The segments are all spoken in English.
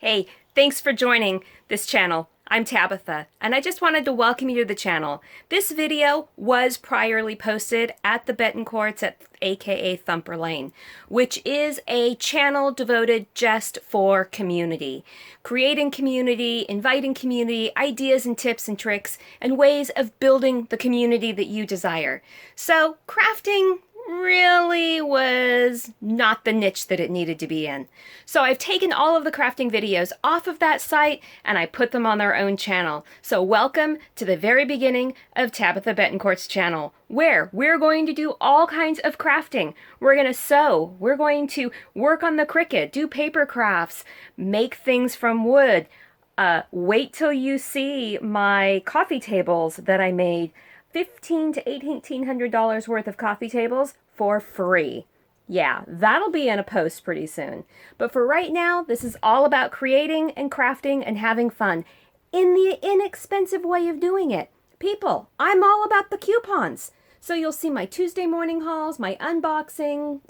Hey, thanks for joining this channel. I'm Tabitha, and I just wanted to welcome you to the channel. This video was priorly posted at the Betancourts at aka Thumper Lane, which is a channel devoted just for community. Creating community, inviting community, ideas and tips and tricks, and ways of building the community that you desire. So, crafting really was not the niche that it needed to be in. So I've taken all of the crafting videos off of that site and I put them on their own channel. So welcome to the very beginning of Tabitha Betancourt's channel, where we're going to do all kinds of crafting. We're going to sew, we're going to work on the Cricut, do paper crafts, make things from wood. Wait till you see my coffee tables that I made. $1,500 to $1,800 worth of coffee tables for free. Yeah, that'll be in a post pretty soon. But for right now, this is all about creating and crafting and having fun in the inexpensive way of doing it. People, I'm all about the coupons. So you'll see my Tuesday morning hauls, my unboxing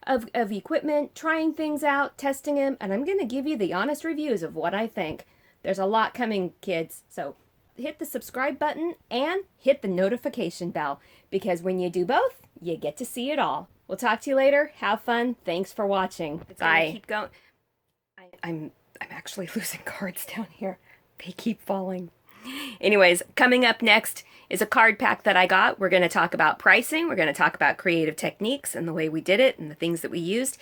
of equipment, trying things out, testing them, and I'm going to give you the honest reviews of what I think. There's a lot coming, kids, so hit the subscribe button and hit the notification bell, because when you do both, you get to see it all. We'll talk to you later. Have fun. Thanks for watching. Bye. Keep going. I'm actually losing cards down here. They keep falling. Anyways, coming up next is a card pack that I got. We're going to talk about pricing. We're going to talk about creative techniques and the way we did it and the things that we used.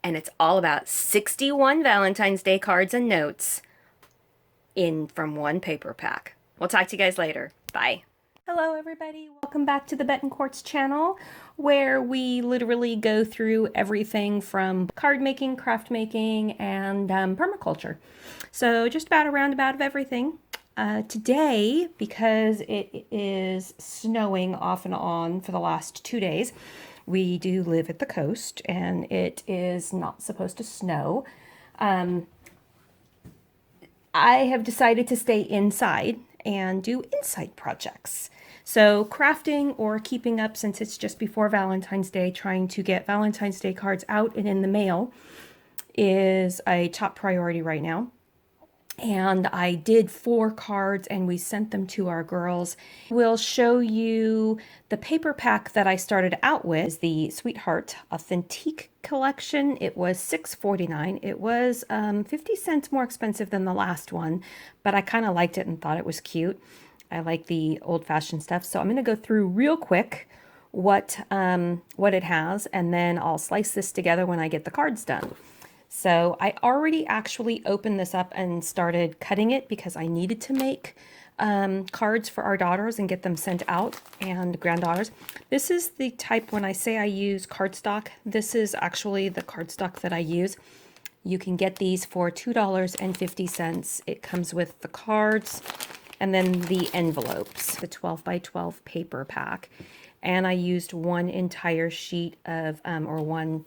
And it's all about 61 Valentine's Day cards and notes from one paper pack. We'll talk to you guys later. Bye. Hello everybody, welcome back to the Betancourts channel, where we literally go through everything from card making, craft making, and permaculture. So just about a roundabout of everything. Today, because it is snowing off and on for the last 2 days, we do live at the coast and it is not supposed to snow. I have decided to stay inside and do inside projects. So crafting or keeping up, since it's just before Valentine's Day, trying to get Valentine's Day cards out and in the mail is a top priority right now. And I did 4 cards and we sent them to our girls. We'll show you the paper pack that I started out with, the Sweetheart Authentique Collection. It was $6.49. It was 50 cents more expensive than the last one, but I kind of liked it and thought it was cute. I like the old-fashioned stuff. So I'm going to go through real quick what it has, and then I'll slice this together when I get the cards done. So I already actually opened this up and started cutting it because I needed to make cards for our daughters and get them sent out, and granddaughters. This is the type, when I say I use cardstock, this is actually the cardstock that I use. You can get these for $2.50. It comes with the cards and then the envelopes, the 12 by 12 paper pack. And I used one entire sheet of, or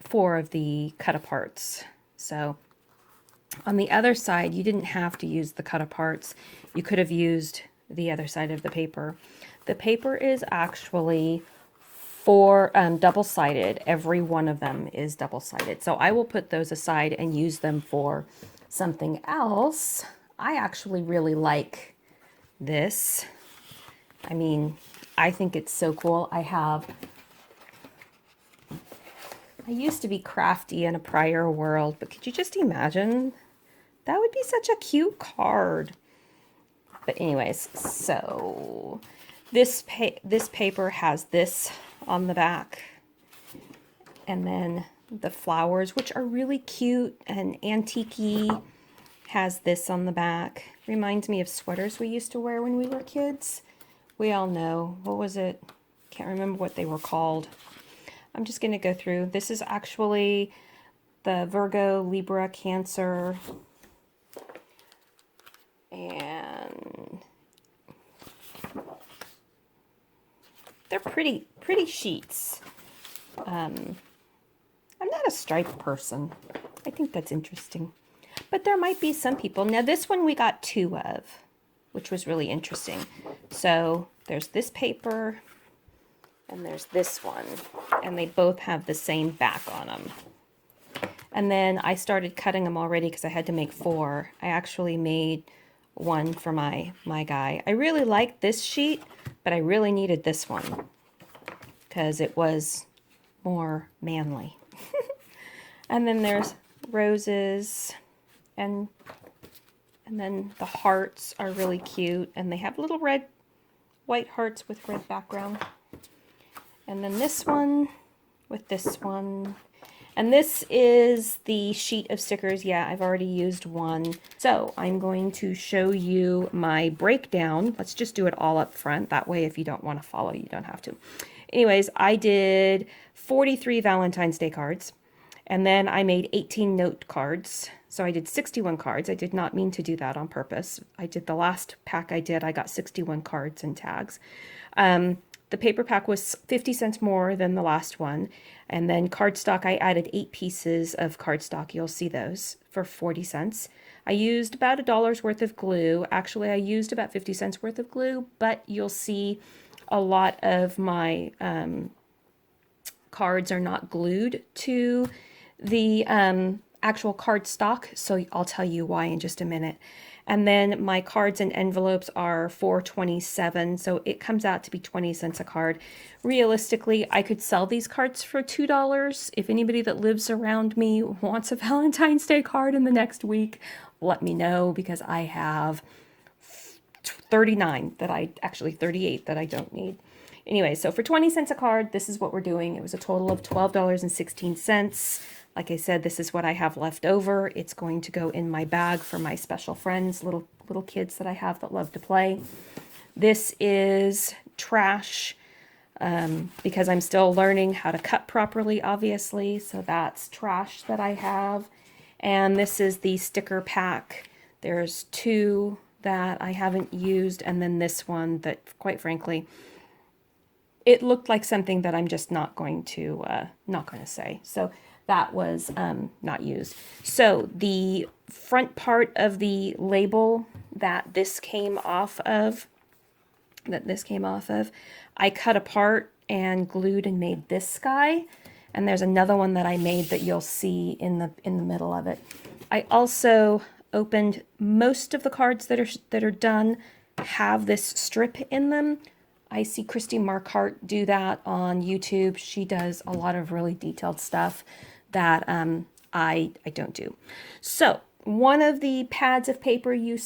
4 of the cut-aparts. So on the other side, you didn't have to use the cut-aparts. You could have used the other side of the paper. The paper is actually double-sided. Every one of them is double-sided. So I will put those aside and use them for something else. I actually really like this. I mean, I think it's so cool. I used to be crafty in a prior world, but could you just imagine? That would be such a cute card. But anyways, so this paper has this on the back, and then the flowers, which are really cute and antique-y, has this on the back. Reminds me of sweaters we used to wear when we were kids. We all know. What was it? Can't remember what they were called. I'm just going to go through. This is actually the Virgo, Libra, Cancer, and they're pretty sheets. I'm not a striped person. I think that's interesting. But there might be some people. Now this one we got 2 of, which was really interesting. So there's this paper and there's this one, and they both have the same back on them. And then I started cutting them already because I had to make 4. I actually made one for my guy. I really liked this sheet, but I really needed this one because it was more manly. And then there's roses, and then the hearts are really cute, and they have little white hearts with red background. And then this one with this one. And this is the sheet of stickers. Yeah, I've already used one. So I'm going to show you my breakdown. Let's just do it all up front. That way, if you don't want to follow, you don't have to. Anyways, I did 43 Valentine's Day cards. And then I made 18 note cards. So I did 61 cards. I did not mean to do that on purpose. I did the last pack I did, I got 61 cards and tags. The paper pack was 50 cents more than the last one. And then cardstock, I added 8 pieces of cardstock. You'll see those for 40 cents. I used about $1 worth of glue. Actually, I used about 50 cents worth of glue, but you'll see a lot of my cards are not glued to the actual cardstock, so I'll tell you why in just a minute. And then my cards and envelopes are $4.27, so it comes out to be 20 cents a card. Realistically, I could sell these cards for $2. If anybody that lives around me wants a Valentine's Day card in the next week, let me know, because I have 38 that I don't need. Anyway, so for 20 cents a card, this is what we're doing. It was a total of $12.16. Like I said, this is what I have left over. It's going to go in my bag for my special friends, little kids that I have that love to play. This is trash because I'm still learning how to cut properly, obviously. So that's trash that I have. And this is the sticker pack. There's 2 that I haven't used, and then this one that, quite frankly, it looked like something that I'm just not going to say. So that was not used. So the front part of the label that this came off of, I cut apart and glued and made this guy. And there's another one that I made that you'll see in the middle of it. I also opened most of the cards that are done have this strip in them. I see Christy Marquardt do that on YouTube. She does a lot of really detailed stuff that I don't do. So one of the pieces of paper you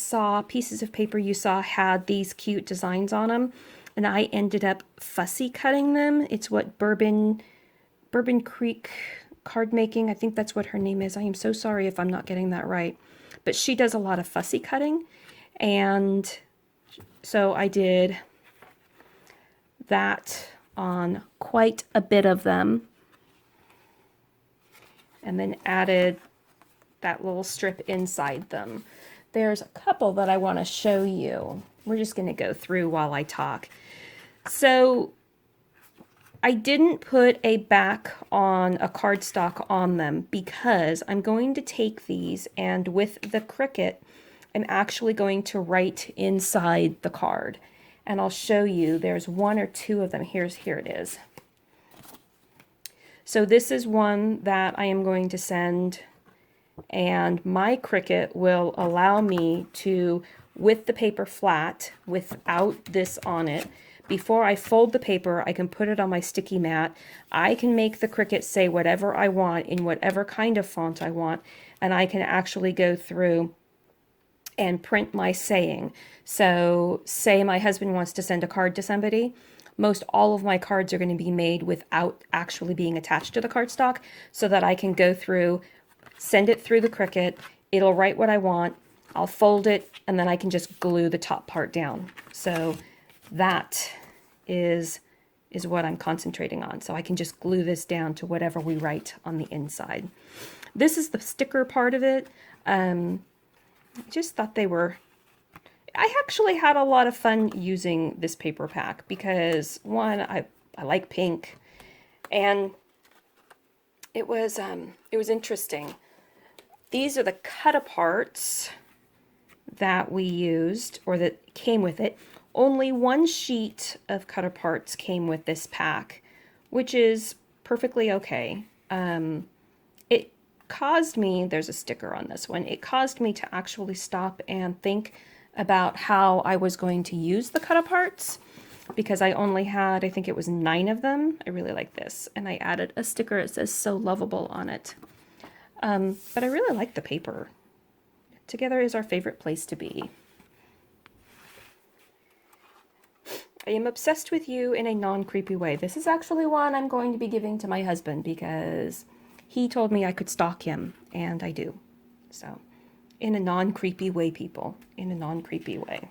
saw had these cute designs on them, and I ended up fussy cutting them. It's what Bourbon Creek card making, I think that's what her name is. I am so sorry if I'm not getting that right, but she does a lot of fussy cutting, and so I did that on quite a bit of them, and then added that little strip inside them. There's a couple that I want to show you. We're just going to go through while I talk. So I didn't put a back on a cardstock on them because I'm going to take these, and with the Cricut, I'm actually going to write inside the card. And I'll show you, there's 1 or 2 of them. Here it is. So this is one that I am going to send, and my Cricut will allow me to, with the paper flat, without this on it, before I fold the paper, I can put it on my sticky mat. I can make the Cricut say whatever I want in whatever kind of font I want, and I can actually go through and print my saying. So say my husband wants to send a card to somebody, most all of my cards are going to be made without actually being attached to the cardstock, so that I can go through, send it through the Cricut, it'll write what I want, I'll fold it, and then I can just glue the top part down. So that is what I'm concentrating on. So I can just glue this down to whatever we write on the inside. This is the sticker part of it. I just thought I actually had a lot of fun using this paper pack because, one, I like pink, and it was interesting. These are the cut aparts that we used, or that came with it. Only 1 sheet of cut aparts came with this pack, which is perfectly okay. caused me, there's a sticker on this one, it caused me to actually stop and think about how I was going to use the cut-aparts, because I only had, I think it was 9 of them. I really like this, and I added a sticker that says "So Lovable" on it. But I really like the paper. Together is our favorite place to be. I am obsessed with you in a non-creepy way. This is actually one I'm going to be giving to my husband because he told me I could stalk him, and I do. So, in a non-creepy way, people. In a non-creepy way.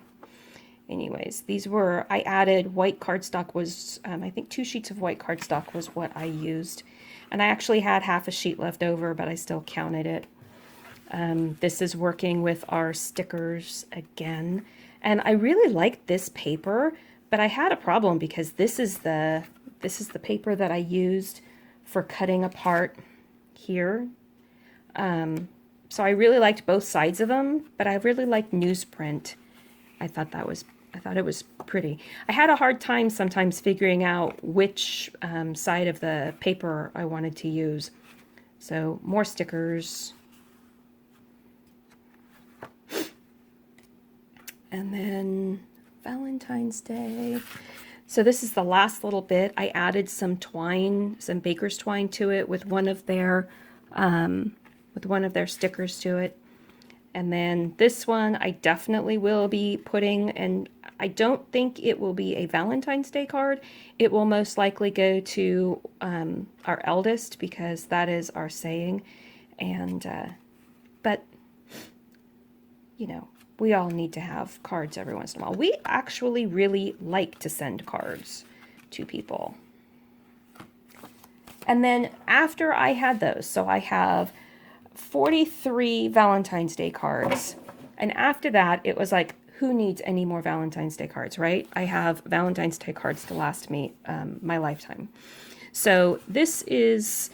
Anyways, these were, I added white cardstock was, I think 2 sheets of white cardstock was what I used. And I actually had half a sheet left over, but I still counted it. This is working with our stickers again. And I really liked this paper, but I had a problem because this is the paper that I used for cutting apart here. So I really liked both sides of them, but I really liked newsprint. I thought it was pretty. I had a hard time sometimes figuring out which side of the paper I wanted to use. So more stickers. And then Valentine's Day. So this is the last little bit. I added some twine, some baker's twine to it with one of their stickers to it. And then this one I definitely will be putting, and I don't think it will be a Valentine's Day card. It will most likely go to our eldest because that is our saying. And, but, you know, we all need to have cards every once in a while. We actually really like to send cards to people. And then after I had those, so I have 43 Valentine's Day cards. And after that, it was like, who needs any more Valentine's Day cards, right? I have Valentine's Day cards to last me my lifetime. So this is,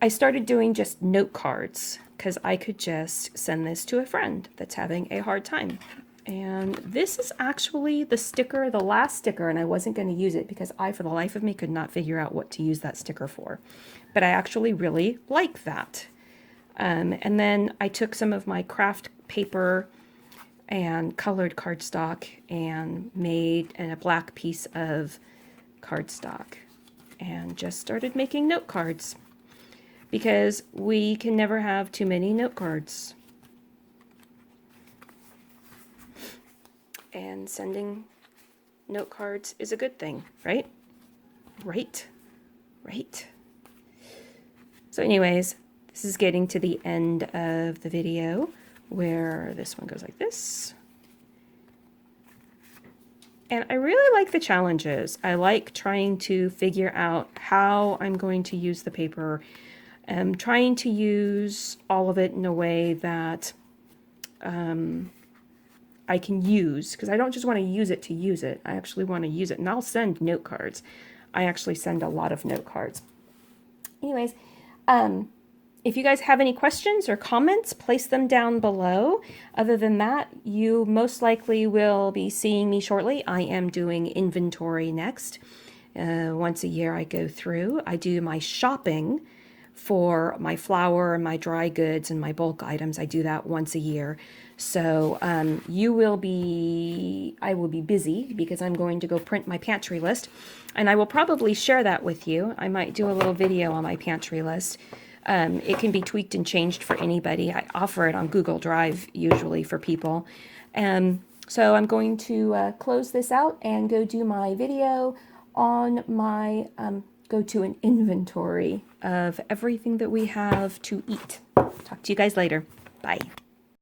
I started doing just note cards because I could just send this to a friend that's having a hard time. And this is actually the sticker, the last sticker, and I wasn't going to use it because I, for the life of me, could not figure out what to use that sticker for. But I actually really like that. And then I took some of my craft paper and colored cardstock and made a black piece of cardstock and just started making note cards because we can never have too many note cards. And sending note cards is a good thing, right? Right. So anyways, this is getting to the end of the video where this one goes like this. And I really like the challenges. I like trying to figure out how I'm going to use the paper. I'm trying to use all of it in a way that I can use, because I don't just want to use it to use it. I actually want to use it, and I'll send note cards. I actually send a lot of note cards. Anyways, if you guys have any questions or comments, place them down below. Other than that, you most likely will be seeing me shortly. I am doing inventory next. Once a year I go through. I do my shopping for my flour, my dry goods, and my bulk items. I do that once a year. So I will be busy because I'm going to go print my pantry list, and I will probably share that with you. I might do a little video on my pantry list. It can be tweaked and changed for anybody. I offer it on Google Drive usually for people. So I'm going to close this out and go do my video on my, go to an inventory of everything that we have to eat. Talk to you guys later. Bye.